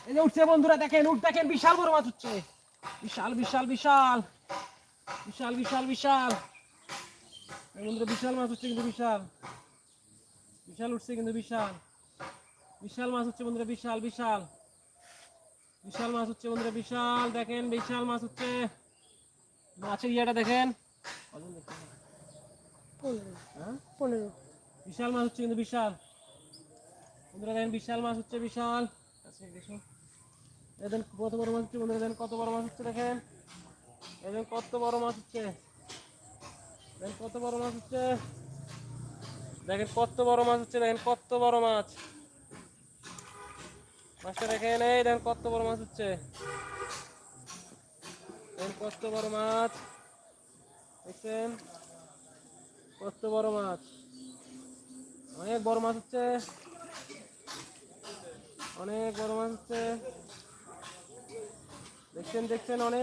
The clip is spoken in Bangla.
এই যে উঠছে বন্ধুরা, দেখেন উঠ, দেখেন বিশাল বড় মাছ উঠছে, বিশাল বিশাল বিশাল বিশাল বিশাল বিশাল বন্ধুরা, বিশাল মাছ উঠছে কিন্তু, বিশাল বিশাল উঠছে কিন্তু, বিশাল বিশাল মাছ হচ্ছে বন্ধুরা, বিশাল বিশাল বিশাল মাছ হচ্ছে বন্ধুরা, বিশাল দেখেন বিশাল মাছ হচ্ছে। মাছের ইয়েটা দেখেন, 15 বিশাল মাছ হচ্ছে কিন্তু, বিশাল বন্ধুরা দেখেন, বিশাল মাছ হচ্ছে, বিশাল। দেখেন কত বড় মাছ হচ্ছে বন্ধুরা, দেখেন কত বড় মাছ হচ্ছে, দেখেন দেখেন কত বড় মাছ হচ্ছে, দেখেন কত বড় মাছ হচ্ছে, দেখেন কত বড় মাছ হচ্ছে, দেখেন কত বড় মাছ, মাছটা দেখেন, এই দেখেন কত বড় মাছ হচ্ছে, দেখেন কত বড় মাছ দেখছেন, কত বড় মাছ, অনেক বড় মাছ হচ্ছে, অনেক বড় মাছ হচ্ছে, দেখছেন দেখছেন অনেক